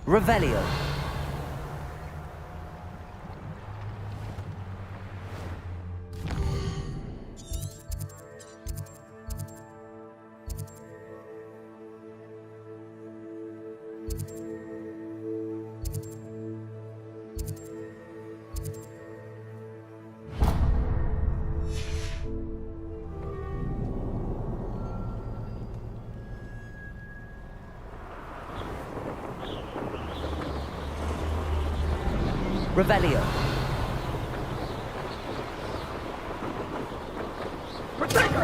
Revelio. Revelio. Protect!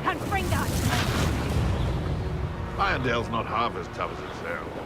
Confringa! Irondale's not half as tough as it sounds.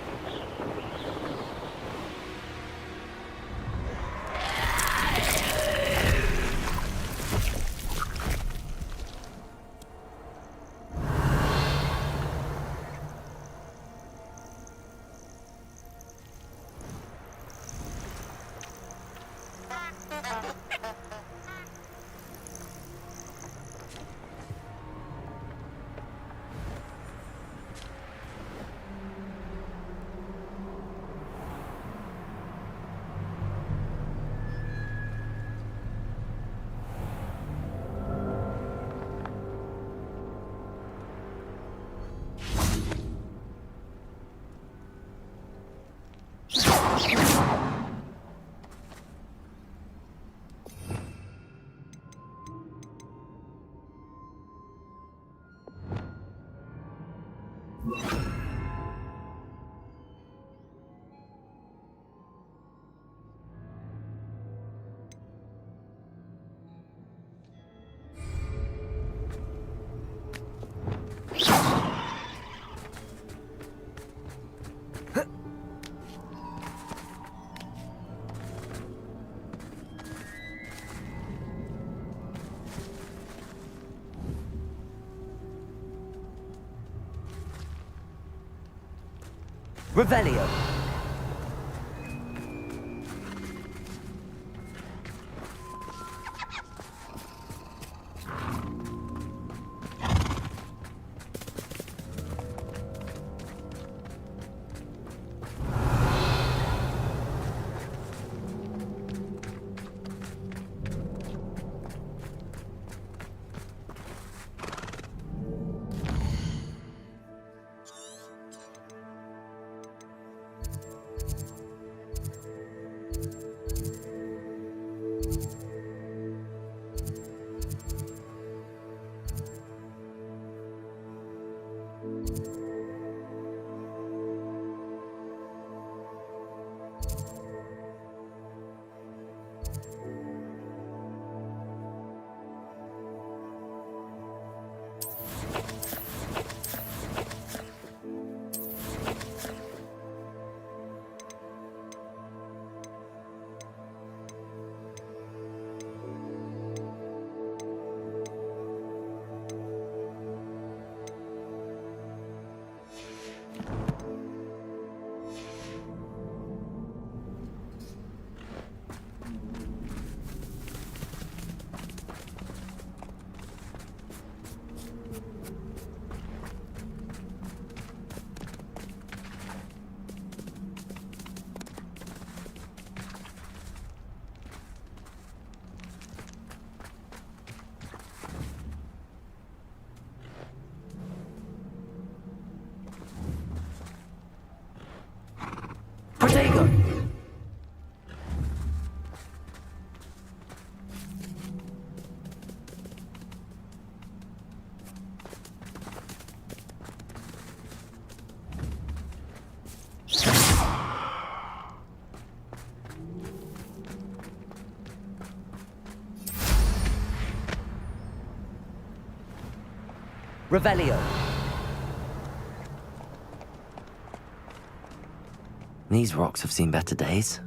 Revelio. Protagonist. Revelio. These rocks have seen better days.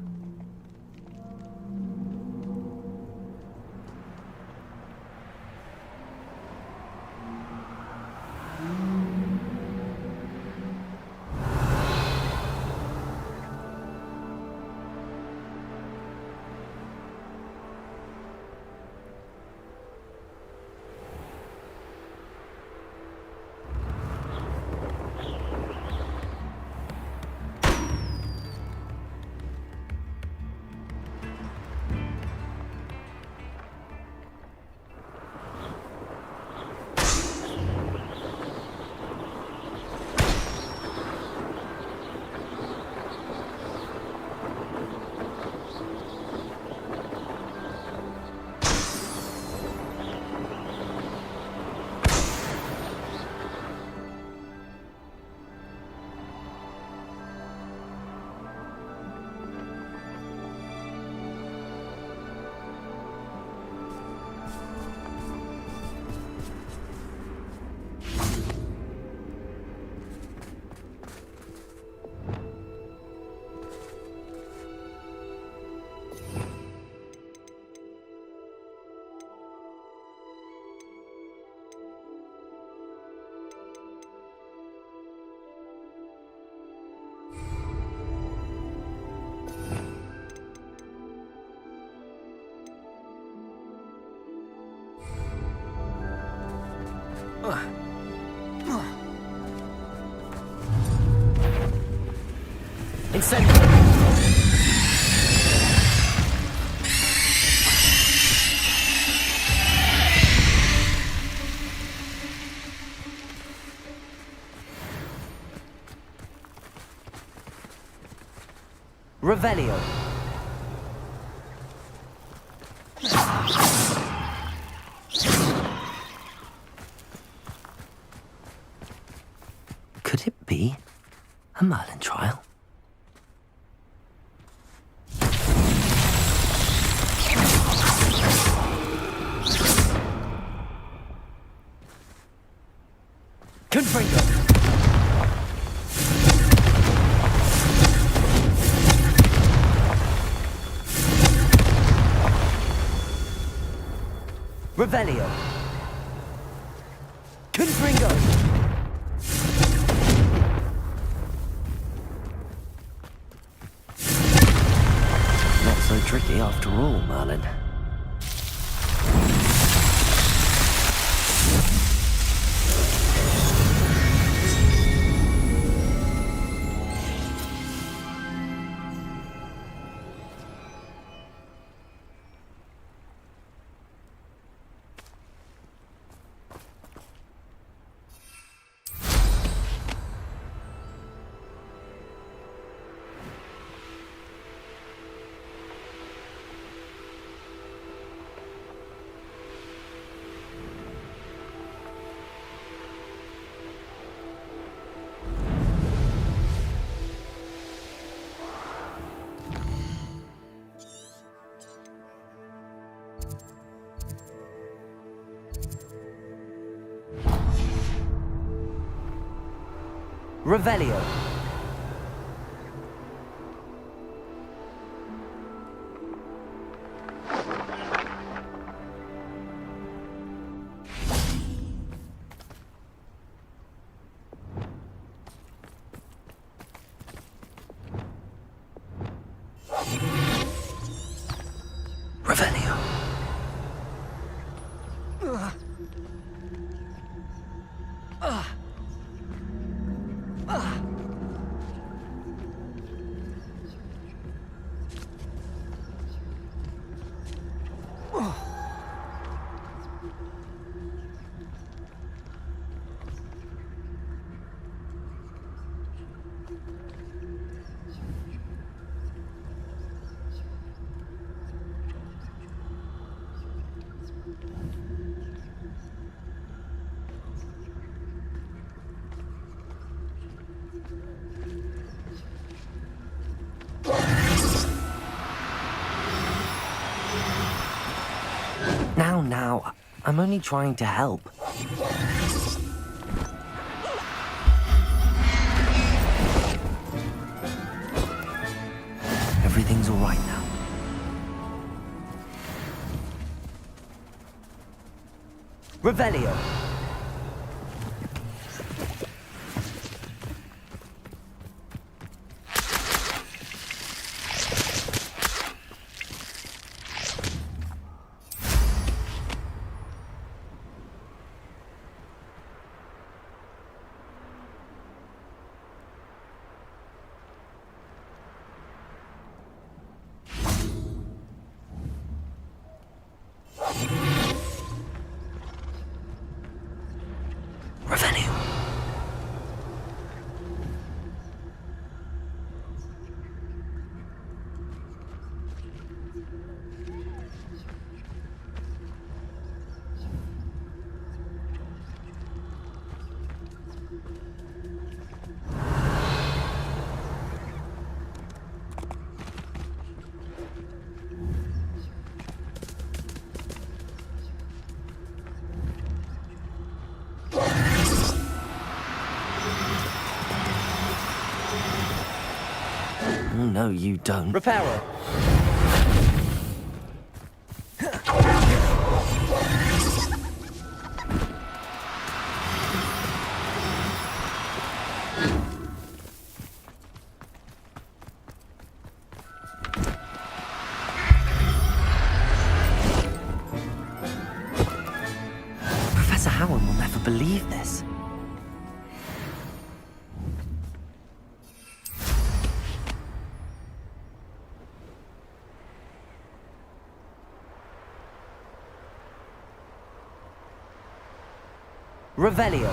Incendio! Revelio. Could it be a Merlin trial? Confringo. Revelio. Confringo. Not so tricky after all, Merlin. Revelio. Revelio. Now, I'm only trying to help. Everything's all right now. Revelio. No, you don't. Reparo. Professor Howard will never believe this. Revelio.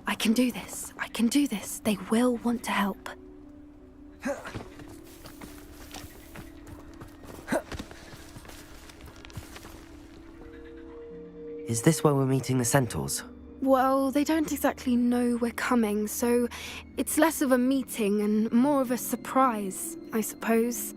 I can do this. I can do this. They will want to help. Is this where we're meeting the centaurs? Well, they don't exactly know we're coming, so it's less of a meeting and more of a surprise, I suppose.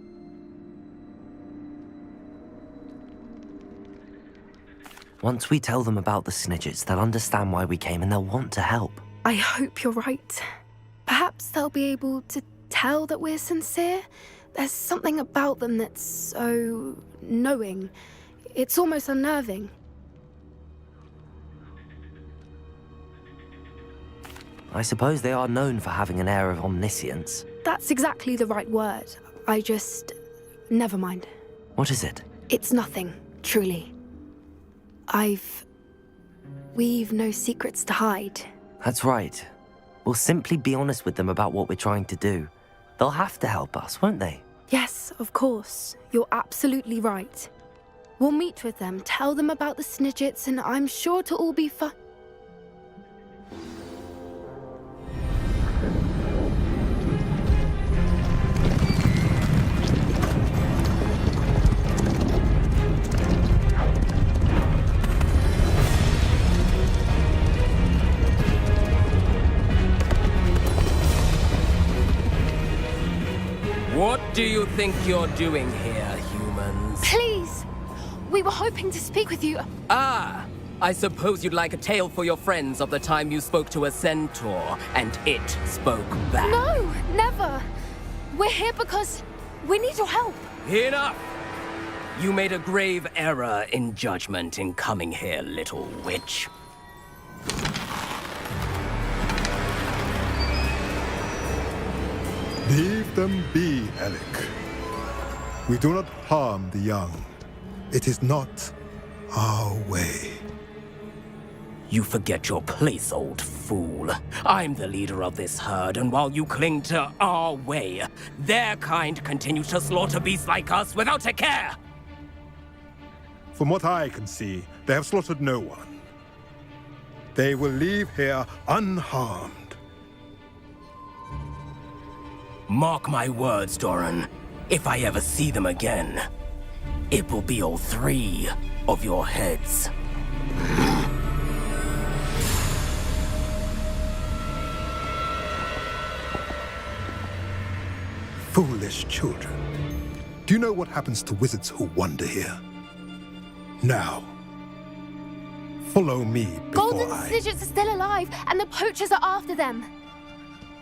Once we tell them about the Snidgets, they'll understand why we came and they'll want to help. I hope you're right. Perhaps they'll be able to tell that we're sincere. There's something about them that's so knowing. It's almost unnerving. I suppose they are known for having an air of omniscience. That's exactly the right word. Never mind. What is it? It's nothing, truly. We've no secrets to hide. That's right. We'll simply be honest with them about what we're trying to do. They'll have to help us, won't they? Yes, of course. You're absolutely right. We'll meet with them, tell them about the Snidgets, and I'm sure it'll all be fun. What do you think you're doing here, humans? Please! We were hoping to speak with you. Ah! I suppose you'd like a tale for your friends of the time you spoke to a centaur, and it spoke back. No, never. We're here because we need your help. Enough! You made a grave error in judgment in coming here, little witch. Leave them be, Alec. We do not harm the young. It is not our way. You forget your place, old fool. I'm the leader of this herd, and while you cling to our way, their kind continues to slaughter beasts like us without a care! From what I can see, they have slaughtered no one. They will leave here unharmed. Mark my words, Doran. If I ever see them again, it will be all 3 of your heads. Foolish children. Do you know what happens to wizards who wander here? Now, follow me before Golden Snidgets are still alive, and the poachers are after them.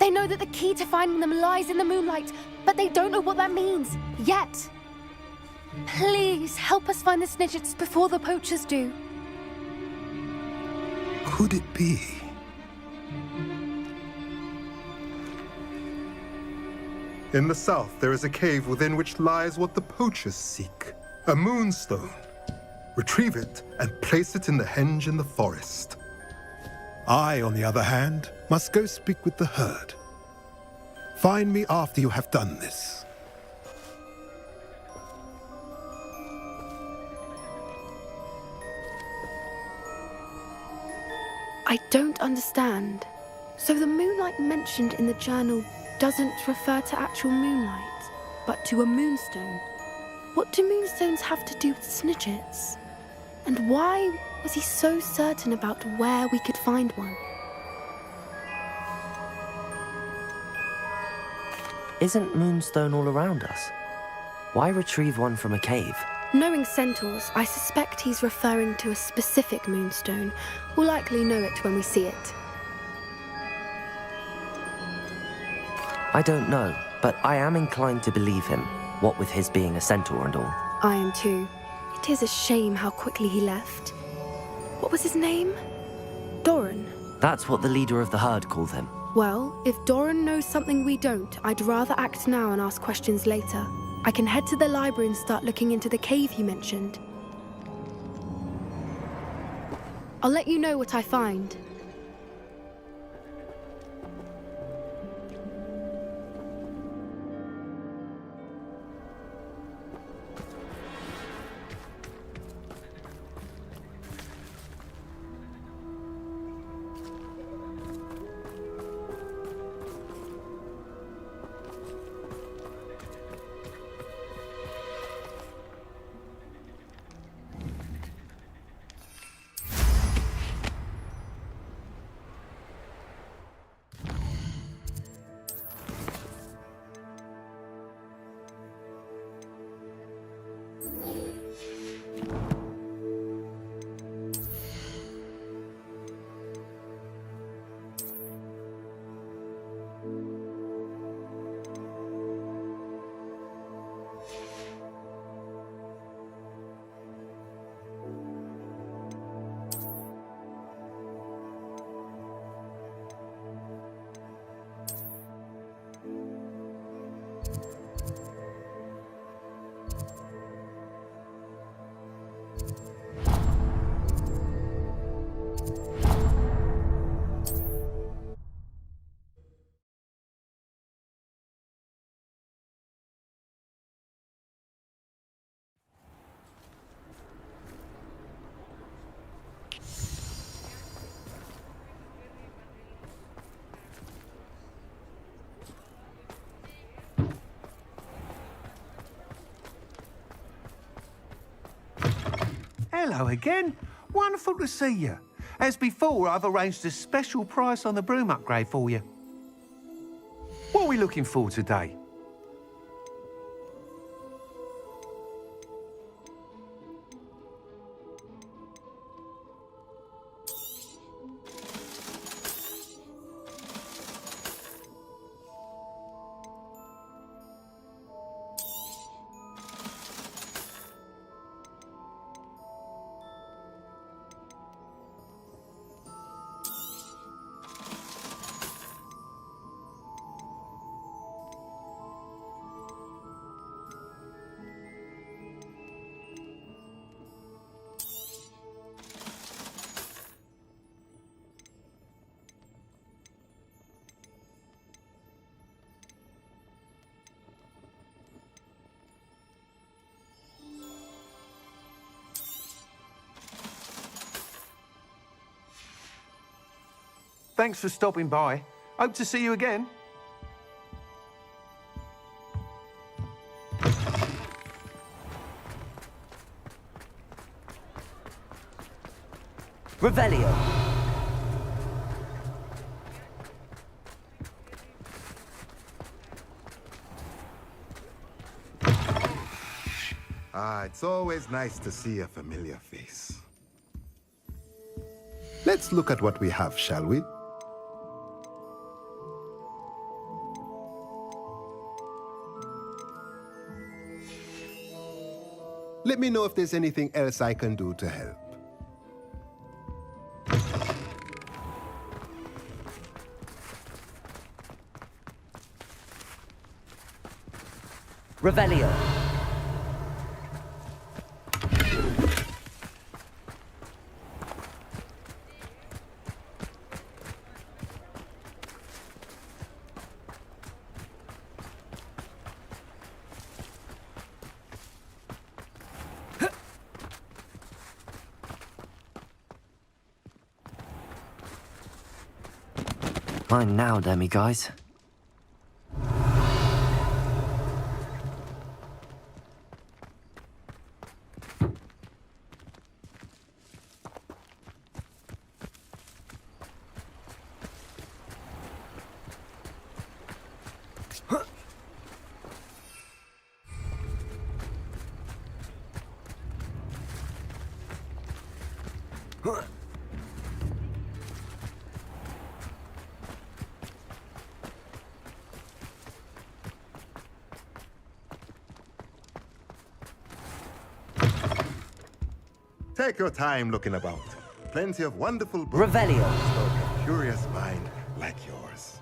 They know that the key to finding them lies in the moonlight, but they don't know what that means, yet. Please, help us find the Snidgets before the poachers do. Could it be? In the south, there is a cave within which lies what the poachers seek. A moonstone. Retrieve it and place it in the henge in the forest. I, on the other hand, must go speak with the herd. Find me after you have done this. I don't understand. So the moonlight mentioned in the journal doesn't refer to actual moonlight, but to a moonstone. What do moonstones have to do with Snidgets? And why was he so certain about where we could find one? Isn't Moonstone all around us? Why retrieve one from a cave? Knowing centaurs, I suspect he's referring to a specific moonstone. We'll likely know it when we see it. I don't know, but I am inclined to believe him, what with his being a centaur and all. I am too. It is a shame how quickly he left. What was his name? Doran. That's what the leader of the herd called him. Well, if Doran knows something we don't, I'd rather act now and ask questions later. I can head to the library and start looking into the cave he mentioned. I'll let you know what I find. Hello again. Wonderful to see you. As before, I've arranged a special price on the broom upgrade for you. What are we looking for today? Thanks for stopping by. Hope to see you again. Revelio. It's always nice to see a familiar face. Let's look at what we have, shall we? Let me know if there's anything else I can do to help. Revelio. Fine now, demi-guys. Take your time looking about. Plenty of wonderful books. Revelio. For a curious mind like yours.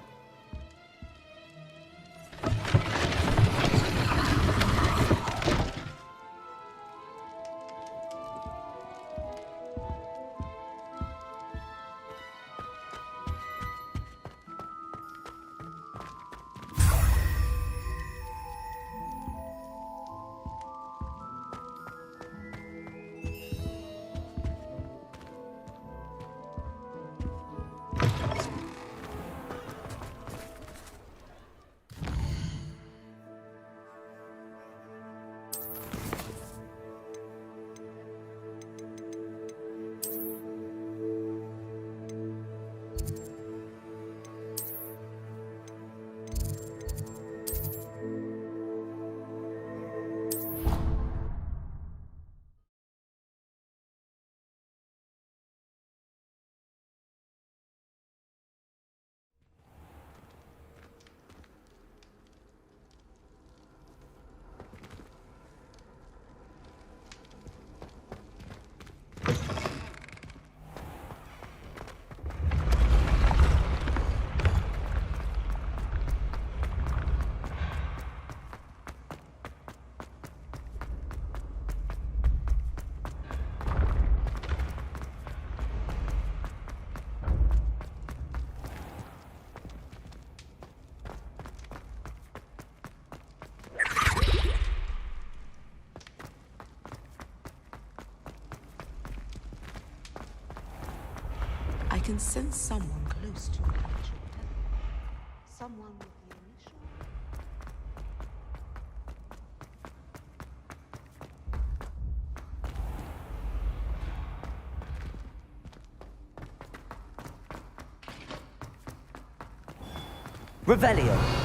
I can sense someone close to the edge of heaven. Someone with the initial... Revelio.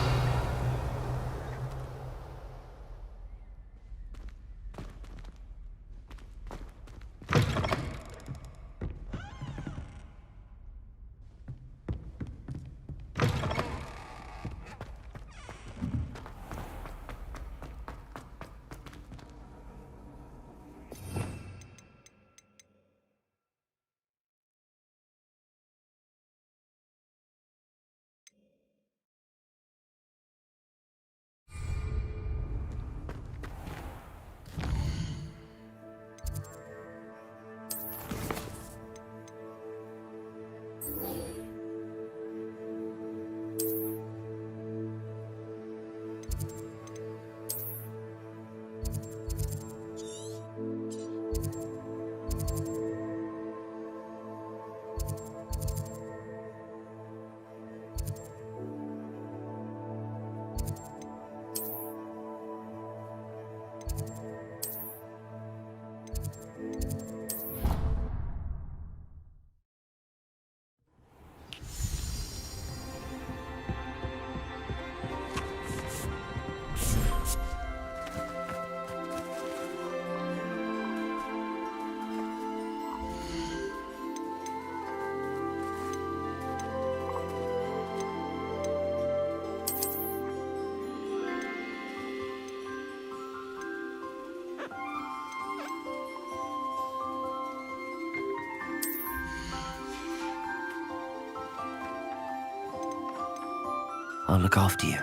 I'll look after you.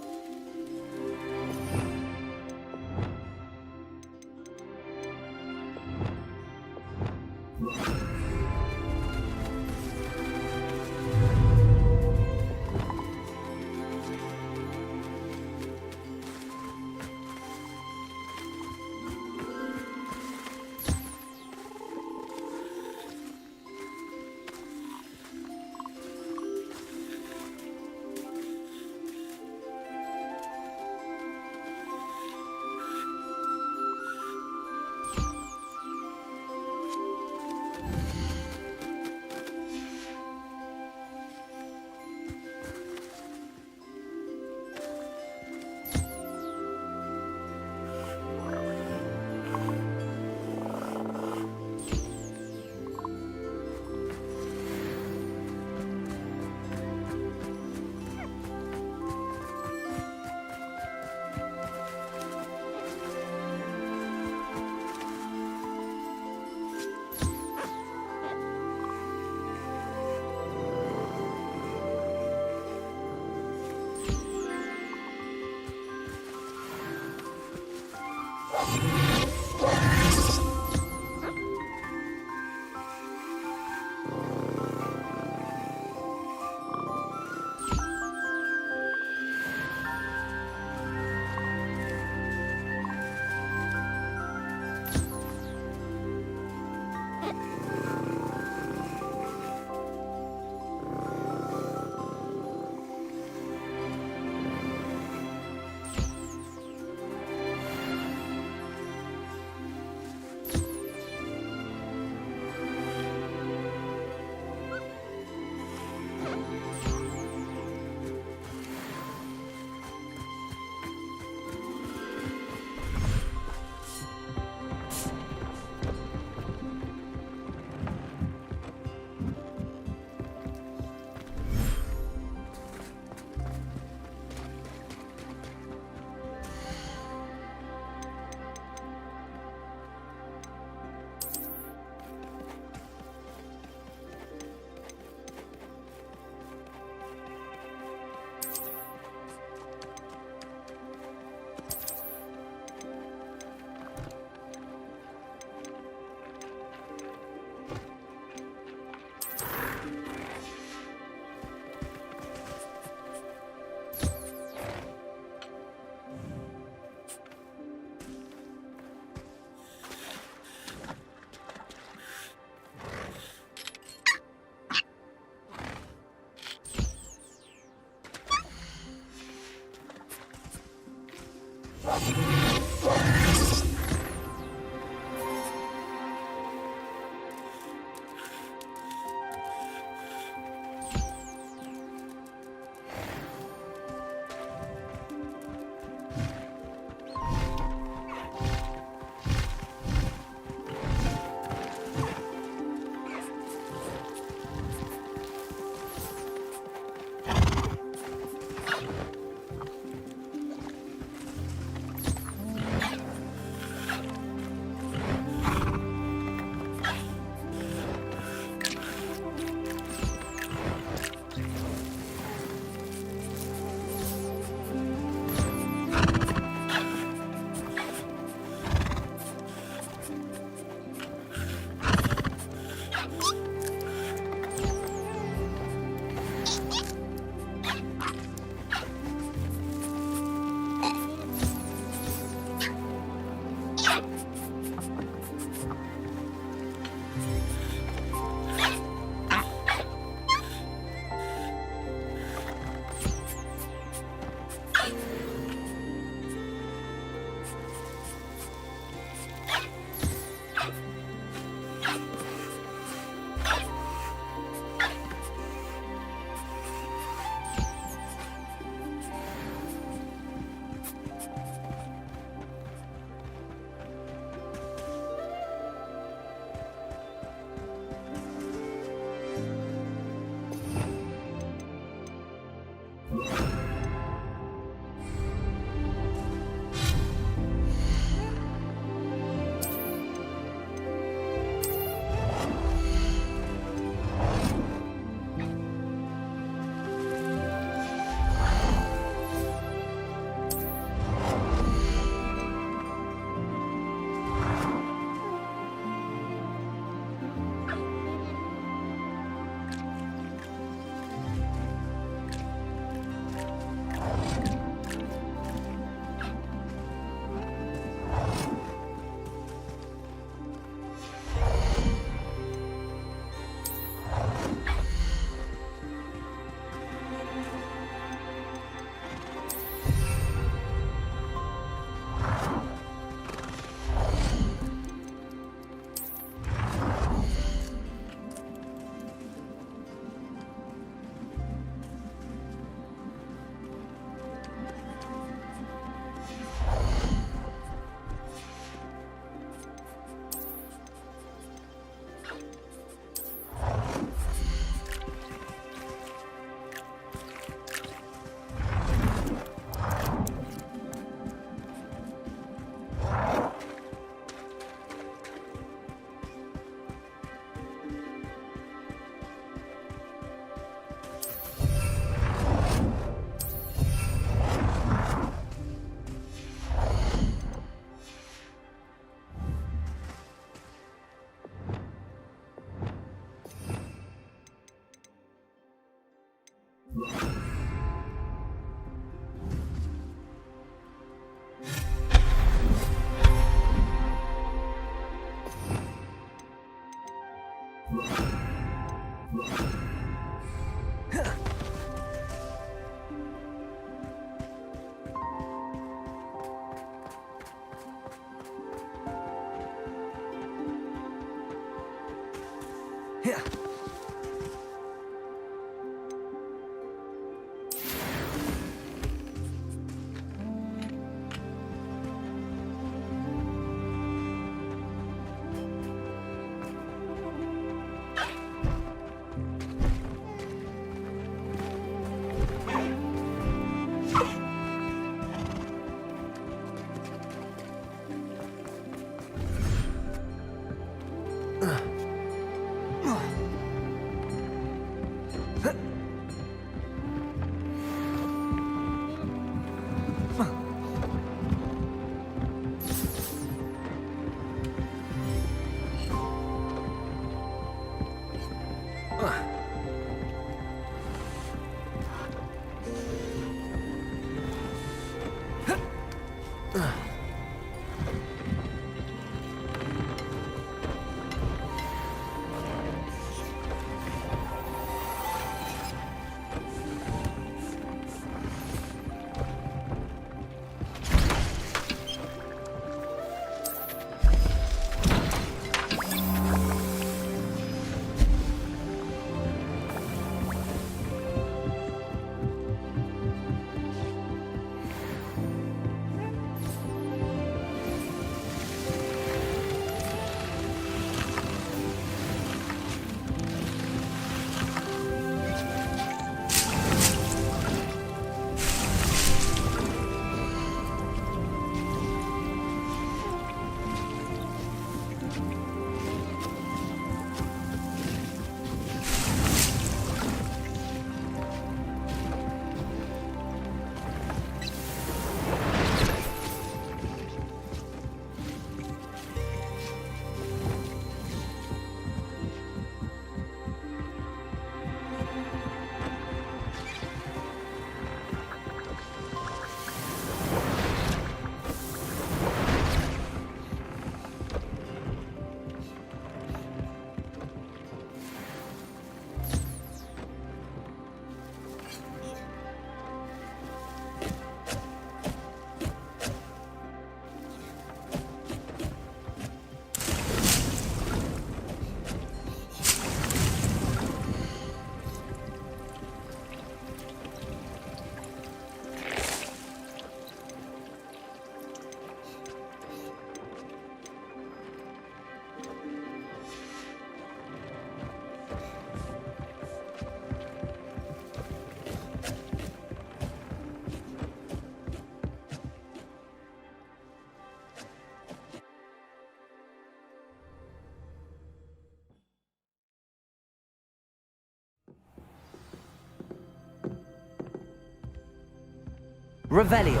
Revelio.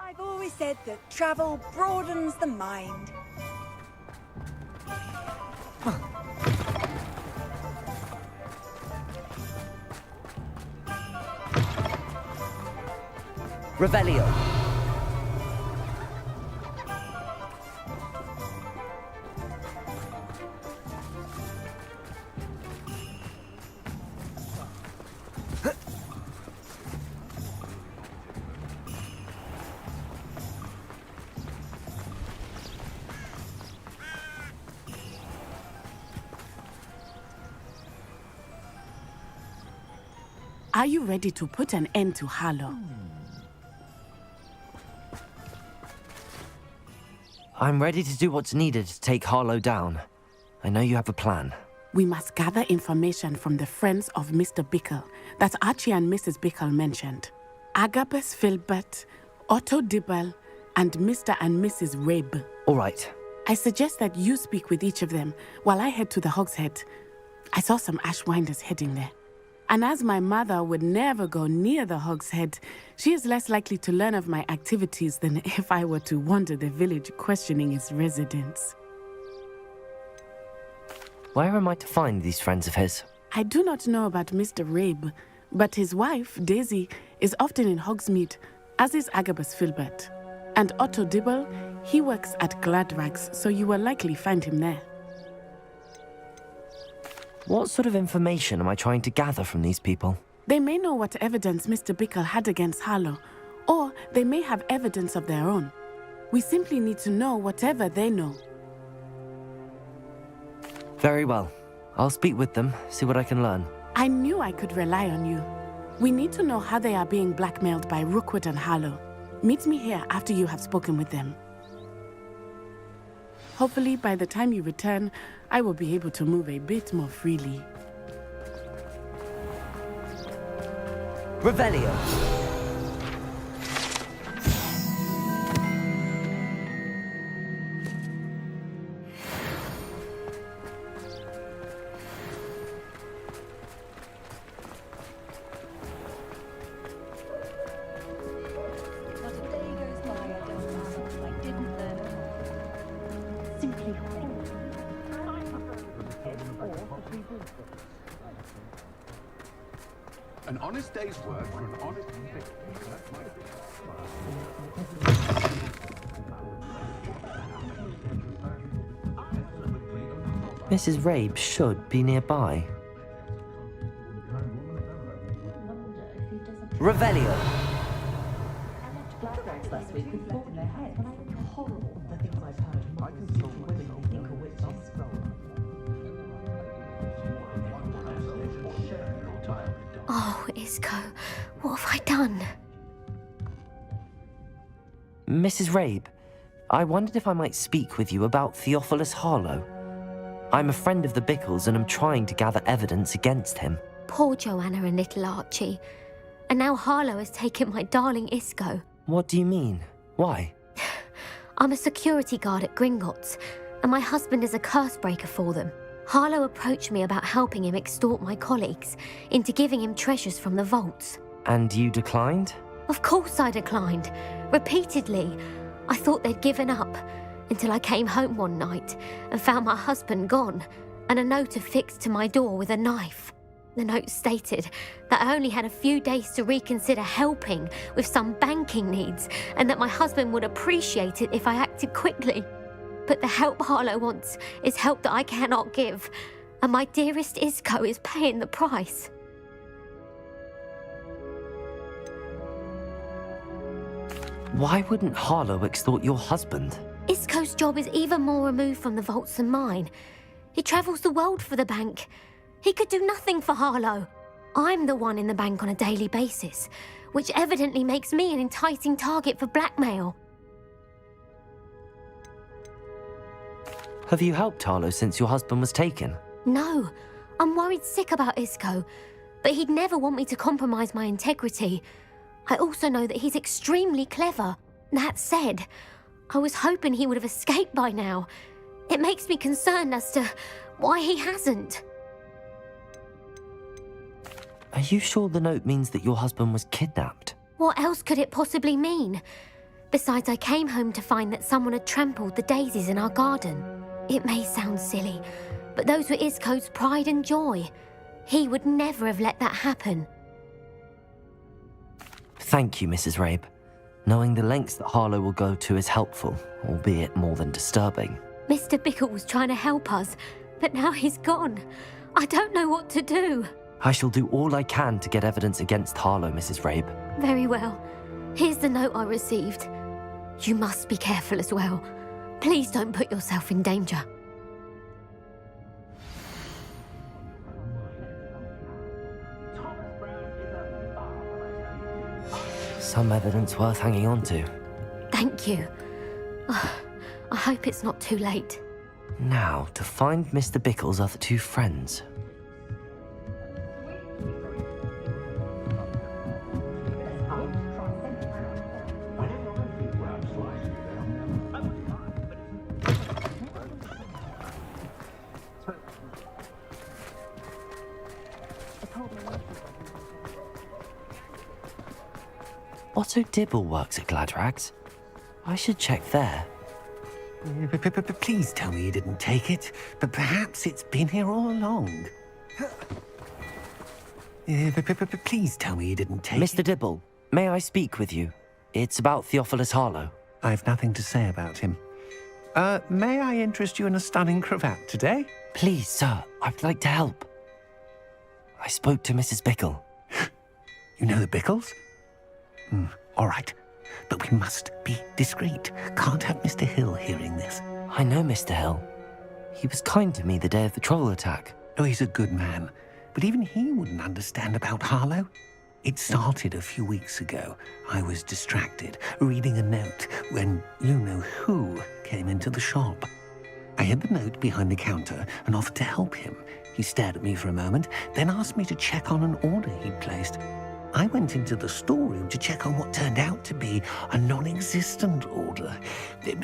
I've always said that travel broadens the mind. Revelio. Are you ready to put an end to Harlow? I'm ready to do what's needed to take Harlow down. I know you have a plan. We must gather information from the friends of Mr. Bickle that Archie and Mrs. Bickle mentioned. Agabus Filbert, Otto Dibble, and Mr. and Mrs. Rabe. All right. I suggest that you speak with each of them while I head to the Hogshead. I saw some Ashwinders heading there. And as my mother would never go near the Hogshead, she is less likely to learn of my activities than if I were to wander the village questioning its residents. Where am I to find these friends of his? I do not know about Mr. Rabe, but his wife, Daisy, is often in Hogsmeade, as is Agabus Filbert. And Otto Dibble, he works at Gladrags, so you will likely find him there. What sort of information am I trying to gather from these people? They may know what evidence Mr. Bickle had against Harlow, or they may have evidence of their own. We simply need to know whatever they know. Very well. I'll speak with them, see what I can learn. I knew I could rely on you. We need to know how they are being blackmailed by Rookwood and Harlow. Meet me here after you have spoken with them. Hopefully, by the time you return, I will be able to move a bit more freely. Revelio. Not a day goes by I don't laugh. I didn't learn it. Simply horrible. An honest day's work for an honest victim. Mrs. Rabe should be nearby. Revelio. Last week with thought in their head. Horrible, the things I've heard. I can talk women who think a witch is Oh, Isco, what have I done? Mrs. Rabe, I wondered if I might speak with you about Theophilus Harlow. I'm a friend of the Bickles and am trying to gather evidence against him. Poor Joanna and little Archie. And now Harlow has taken my darling Isco. What do you mean? Why? I'm a security guard at Gringotts, and my husband is a curse breaker for them. Harlow approached me about helping him extort my colleagues into giving him treasures from the vaults. And you declined? Of course I declined. Repeatedly. I thought they'd given up, until I came home one night and found my husband gone, and a note affixed to my door with a knife. The note stated that I only had a few days to reconsider helping with some banking needs, and that my husband would appreciate it if I acted quickly. But the help Harlow wants is help that I cannot give, and my dearest Isco is paying the price. Why wouldn't Harlow extort your husband? Isco's job is even more removed from the vaults than mine. He travels the world for the bank. He could do nothing for Harlow. I'm the one in the bank on a daily basis, which evidently makes me an enticing target for blackmail. Have you helped Harlow since your husband was taken? No, I'm worried sick about Isco, but he'd never want me to compromise my integrity. I also know that he's extremely clever. That said, I was hoping he would have escaped by now. It makes me concerned as to why he hasn't. Are you sure the note means that your husband was kidnapped? What else could it possibly mean? Besides, I came home to find that someone had trampled the daisies in our garden. It may sound silly, but those were Isco's pride and joy. He would never have let that happen. Thank you, Mrs. Rabe. Knowing the lengths that Harlow will go to is helpful, albeit more than disturbing. Mr. Bickle was trying to help us, but now he's gone. I don't know what to do. I shall do all I can to get evidence against Harlow, Mrs. Rabe. Very well. Here's the note I received. You must be careful as well. Please don't put yourself in danger. Some evidence worth hanging on to. Thank you. I hope it's not too late. Now, to find Mr. Bickle's other two friends. Otto Dibble works at Gladrags. I should check there. Please tell me you didn't take it, but perhaps it's been here all along. Please tell me you didn't take it. Mr. Dibble, may I speak with you? It's about Theophilus Harlow. I've nothing to say about him. May I interest you in a stunning cravat today? Please, sir, I'd like to help. I spoke to Mrs. Bickle. You know the Bickles? All right. But we must be discreet. Can't have Mr. Hill hearing this. I know Mr. Hill. He was kind to me the day of the troll attack. Oh, he's a good man. But even he wouldn't understand about Harlow. It started a few weeks ago. I was distracted, reading a note, when you-know-who came into the shop. I hid the note behind the counter and offered to help him. He stared at me for a moment, then asked me to check on an order he'd placed. I went into the storeroom to check on what turned out to be a non-existent order.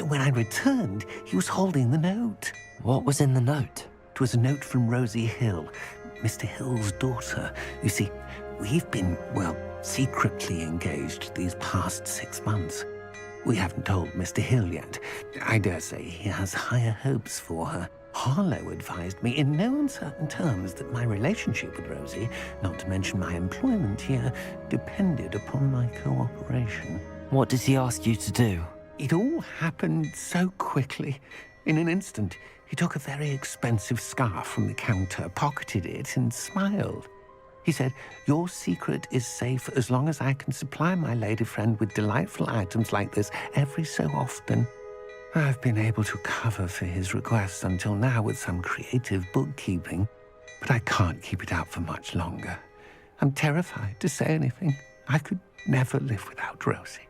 When I returned, he was holding the note. What was in the note? It was a note from Rosie Hill, Mr. Hill's daughter. You see, we've been, secretly engaged these past 6 months. We haven't told Mr. Hill yet. I dare say he has higher hopes for her. Harlow advised me in no uncertain terms that my relationship with Rosie, not to mention my employment here, depended upon my cooperation. What did he ask you to do? It all happened so quickly. In an instant, he took a very expensive scarf from the counter, pocketed it, and smiled. He said, "Your secret is safe as long as I can supply my lady friend with delightful items like this every so often." I've been able to cover for his requests until now with some creative bookkeeping, but I can't keep it up for much longer. I'm terrified to say anything. I could never live without Rosie.